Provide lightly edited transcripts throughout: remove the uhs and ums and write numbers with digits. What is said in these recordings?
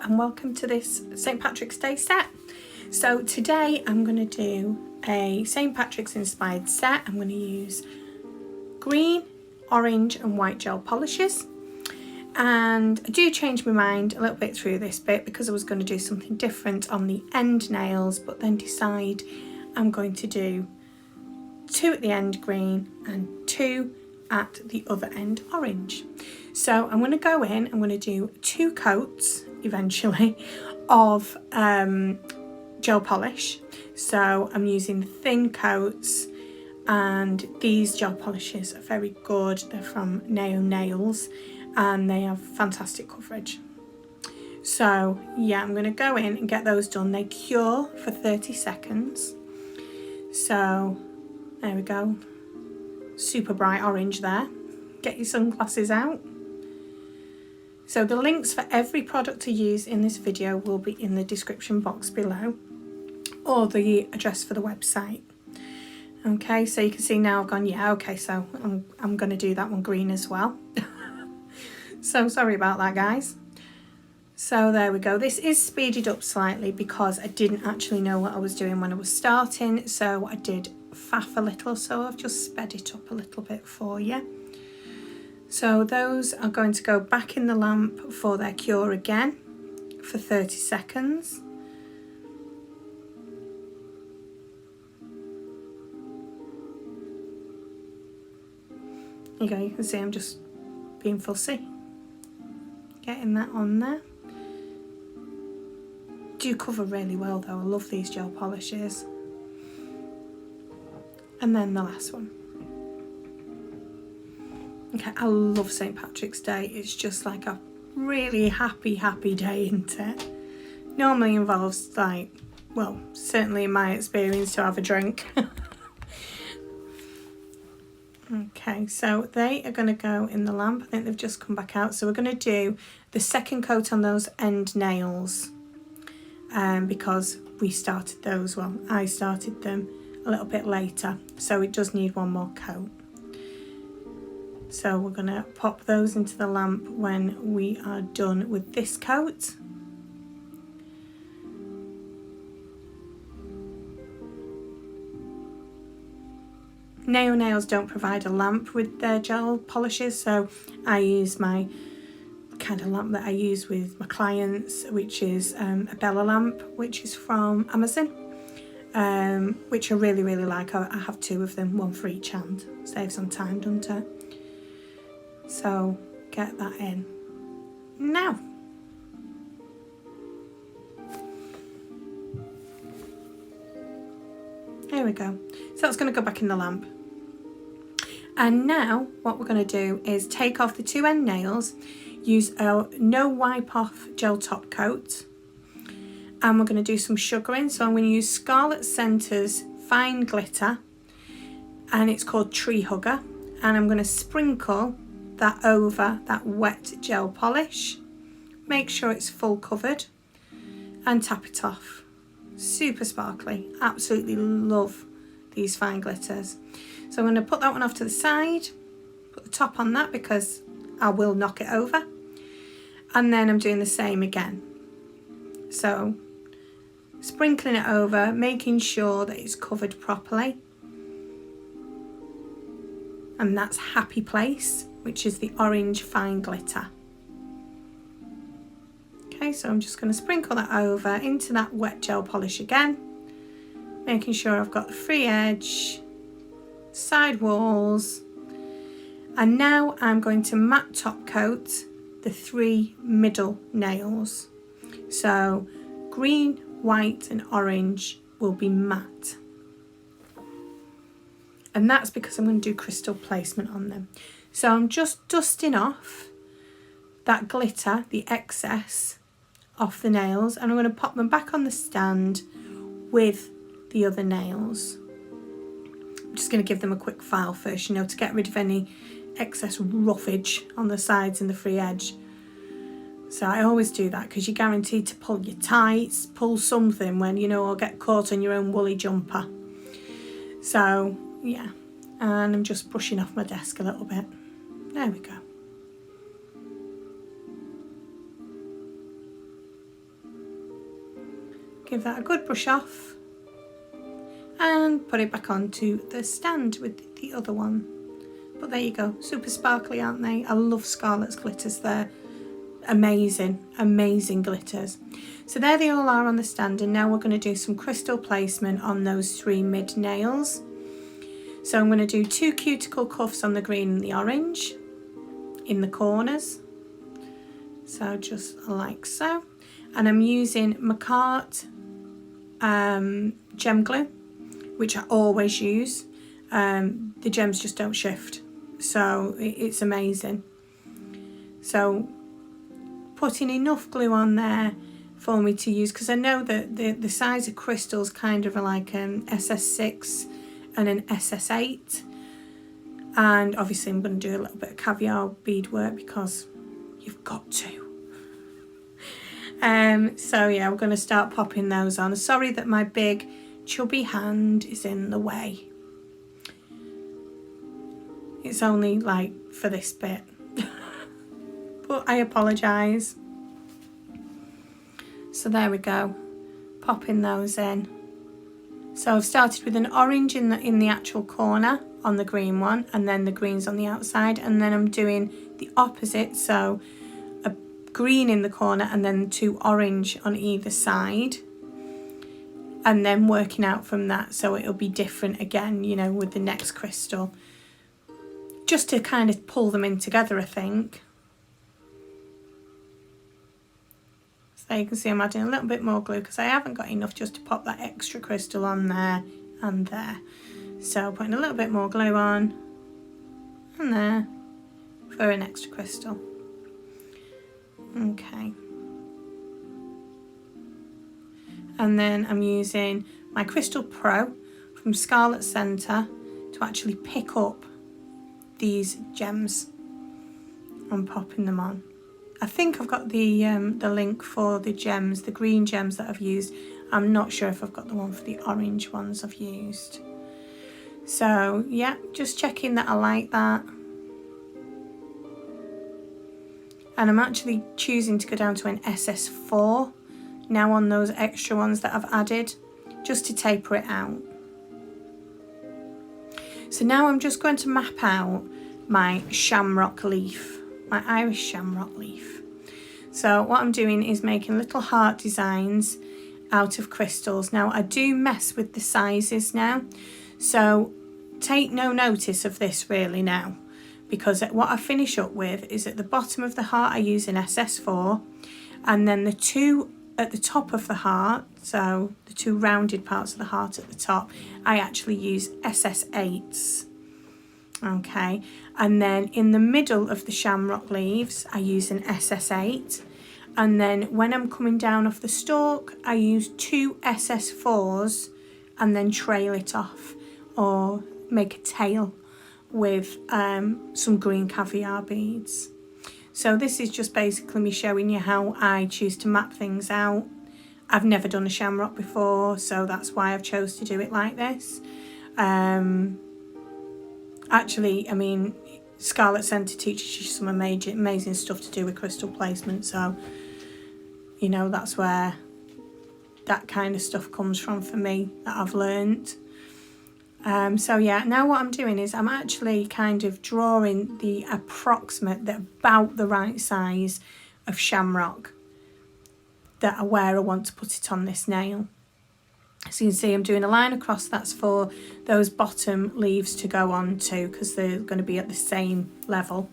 and welcome to this St. Patrick's Day set. So today I'm going to do a St. Patrick's inspired set. I'm going to use green, orange and white gel polishes, and I do change my mind a little bit through this bit because I was going to do something different on the end nails, but then decide I'm going to do 2 at the end green and 2 at the other end orange. So I'm going to go in, I'm going to do 2 coats eventually of gel polish. So I'm using thin coats, and these gel polishes are very good. They're from Nail Nails and they have fantastic coverage. So yeah, I'm going to go in and get those done. They cure for 30 seconds. So there we go. Super bright orange there. Get your sunglasses out. So the links for every product to use in this video will be in the description box below, or the address for the website. Okay, so you can see now I've gone, yeah, okay, so I'm going to do that one green as well. So sorry about that, guys. So there we go. This is speeded up slightly because I didn't actually know what I was doing when I was starting, so I did faff a little, so I've just sped it up a little bit for you. So those are going to go back in the lamp for their cure again for 30 seconds. There you go, you can see I'm just being fussy, getting that on there. Do cover really well though, I love these gel polishes. And then the last one. Okay, I love St. Patrick's Day. It's just like a really happy day, isn't it? Normally involves, like, well, certainly in my experience, to have a drink. Okay, so they are going to go in the lamp. I think they've just come back out. So we're going to do the second coat on those end nails, because we started those, well, I started them a little bit later, so it does need one more coat. So we're going to pop those into the lamp when we are done with this coat. Nail Nails don't provide a lamp with their gel polishes, so I use my kind of lamp that I use with my clients, which is a Bella lamp, which is from Amazon, which I really like. I have 2 of them, 1 for each hand. Saves on time, doesn't it? So get that in now. There we go. So that's going to go back in the lamp. And now what we're going to do is take off the 2 end nails, use a no wipe off gel top coat, and we're going to do some sugaring. So I'm going to use Scarlet Centre's fine glitter, and it's called Tree Hugger, and I'm going to sprinkle that over that wet gel polish. Make sure it's full covered and tap it off. Super sparkly. Absolutely love these fine glitters. So I'm going to put that one off to the side, put the top on that because I will knock it over, and then I'm doing the same again. So sprinkling it over, making sure that it's covered properly, and that's Happy Place, which is the orange fine glitter. Okay, so I'm just going to sprinkle that over into that wet gel polish again, making sure I've got the free edge, side walls, and now I'm going to matte top coat the 3 middle nails. So green, white and orange will be matte. And that's because I'm going to do crystal placement on them. So I'm just dusting off that glitter, the excess, off the nails, and I'm going to pop them back on the stand with the other nails. I'm just going to give them a quick file first, you know, to get rid of any excess roughage on the sides and the free edge. So I always do that because you're guaranteed to pull your tights, pull something when, you know, or get caught on your own woolly jumper. So yeah, and I'm just brushing off my desk a little bit. There we go. give that a good brush off and put it back onto the stand with the other one. But there you go, super sparkly, aren't they? I love Scarlett's glitters. They're amazing, amazing glitters. So there they all are on the stand, and now we're going to do some crystal placement on those 3 mid nails. So I'm going to do 2 cuticle cuffs on the green and the orange in the corners. So just like so. And I'm using Macart gem glue, which I always use. The gems just don't shift, so it's amazing. So putting enough glue on there for me to use, because I know that the size of crystals kind of are like an SS6 and an SS8, and obviously I'm going to do a little bit of caviar beadwork because you've got to. So yeah, we're going to start popping those on. Sorry that my big chubby hand is in the way. It's only like for this bit, but I apologise. So there we go, popping those in. So I've started with an orange in the actual corner on the green one, and then the green's on the outside, and then I'm doing the opposite, so a green in the corner and then 2 orange on either side, and then working out from that, so it'll be different again, you know, with the next crystal, just to kind of pull them in together, I think. So you can see I'm adding a little bit more glue because I haven't got enough just to pop that extra crystal on there and there. So putting a little bit more glue on and there for an extra crystal. Okay. And then I'm using my Crystal Pro from Scarlet Centre to actually pick up these gems and popping them on. I think I've got the link for the gems, the green gems that I've used. I'm not sure if I've got the one for the orange ones I've used. So yeah, just checking that I like that. And I'm actually choosing to go down to an SS4 now on those extra ones that I've added, just to taper it out. So now I'm just going to map out my shamrock leaf, my Irish shamrock leaf. So what I'm doing is making little heart designs out of crystals. Now I do mess with the sizes now, so take no notice of this really now, because what I finish up with is at the bottom of the heart I use an SS4, and then the 2 at the top of the heart, so the 2 rounded parts of the heart at the top, I actually use SS8s. Okay, and then in the middle of the shamrock leaves I use an SS8, and then when I'm coming down off the stalk I use 2 SS4s and then trail it off or make a tail with some green caviar beads. So this is just basically me showing you how I choose to map things out. I've never done a shamrock before, so that's why I've chose to do it like this. Actually, I mean, Scarlet Centre teaches you some amazing stuff to do with crystal placement, so, you know, that's where that kind of stuff comes from for me, that I've learnt. So yeah, now what I'm doing is I'm actually kind of drawing the approximate, about the right size of shamrock where I want to put it on this nail. So you can see I'm doing a line across, that's for those bottom leaves to go on to, because they're going to be at the same level.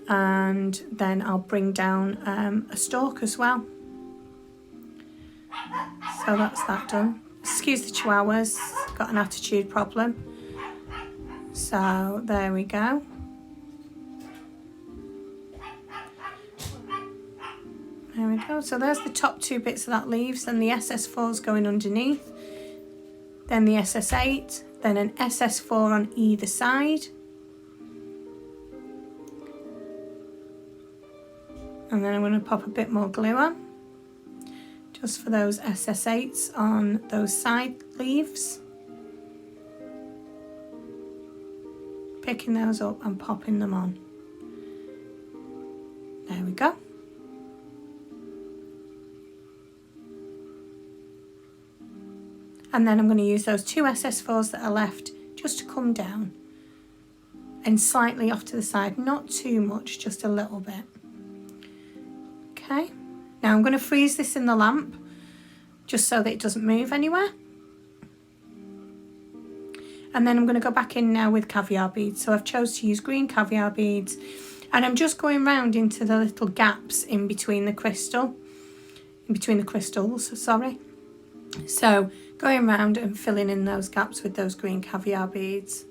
And then I'll bring down a stalk as well. So that's that done. Excuse the chihuahuas, got an attitude problem. So there we go. There we go. So there's the top 2 bits of that leaves, and the SS4's going underneath. Then the SS8, then an SS4 on either side. And then I'm going to pop a bit more glue on, just for those SS8s on those side leaves. Picking those up and popping them on. There we go. And then I'm going to use those 2 SS4s that are left just to come down and slightly off to the side, not too much, just a little bit. Okay, now I'm going to freeze this in the lamp just so that it doesn't move anywhere. And then I'm going to go back in now with caviar beads. So I've chose to use green caviar beads, and I'm just going round into the little gaps in between the crystals, sorry. So going round and filling in those gaps with those green caviar beads.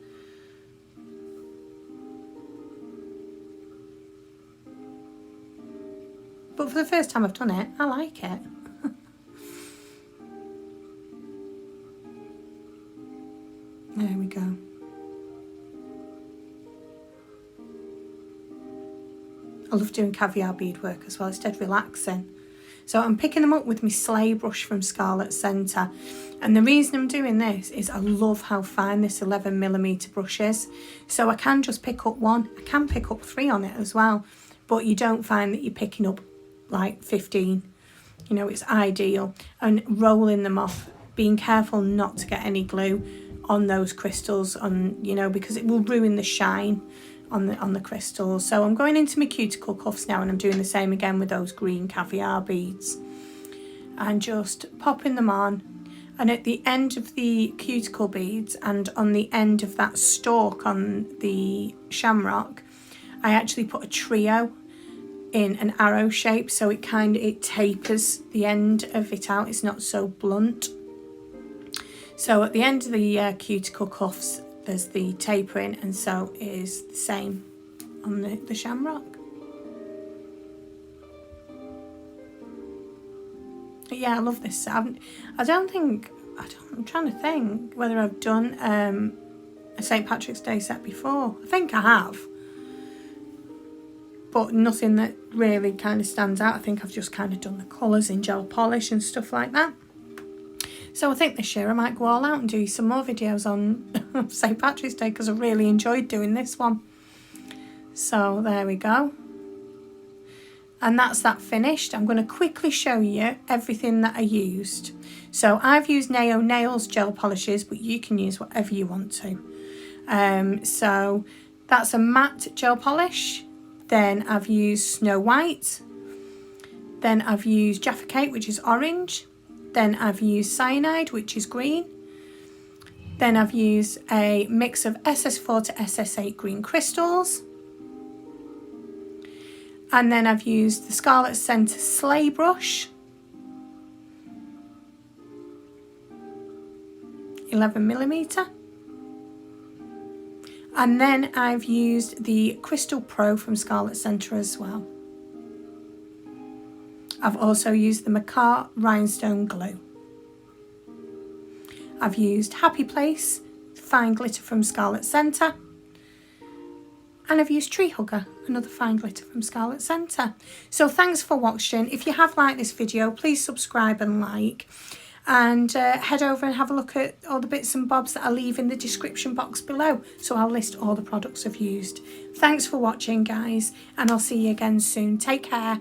But for the first time I've done it, I like it. There we go. I love doing caviar bead work as well, it's dead relaxing. So I'm picking them up with my sleigh brush from Scarlet Centre. And the reason I'm doing this is I love how fine this 11mm brush is. So I can just pick up one, I can pick up 3 on it as well. But you don't find that you're picking up like 15. You know, it's ideal. And rolling them off, being careful not to get any glue on those crystals, you know, because it will ruin the shine on the crystals. So I'm going into my cuticle cuffs now, and I'm doing the same again with those green caviar beads and just popping them on. And at the end of the cuticle beads and on the end of that stalk on the shamrock, I actually put a trio in an arrow shape, so it tapers the end of it out, it's not so blunt. So at the end of the cuticle cuffs there's the tapering, and so is the same on the shamrock. But yeah, I love this set. I'm trying to think whether I've done a St. Patrick's Day set before. I think I have, but nothing that really kind of stands out. I think I've just kind of done the colours in gel polish and stuff like that. So I think this year I might go all out and do some more videos on St. Patrick's Day, because I really enjoyed doing this one. So there we go. And that's that finished. I'm going to quickly show you everything that I used. So I've used Neo Nails gel polishes, but you can use whatever you want to. So that's a matte gel polish. Then I've used Snow White. Then I've used Jaffa Cake, which is orange. Then I've used Cyanide, which is green. Then I've used a mix of SS4 to SS8 green crystals. And then I've used the Scarlet Centre Sleigh Brush, 11mm. And then I've used the Crystal Pro from Scarlet Centre as well. I've also used the Macar Rhinestone Glue. I've used Happy Place Fine Glitter from Scarlet Centre. And I've used Tree Hugger, another fine glitter from Scarlet Centre. So thanks for watching. If you have liked this video, please subscribe and like. And head over and have a look at all the bits and bobs that I leave in the description box below. So I'll list all the products I've used. Thanks for watching, guys. And I'll see you again soon. Take care.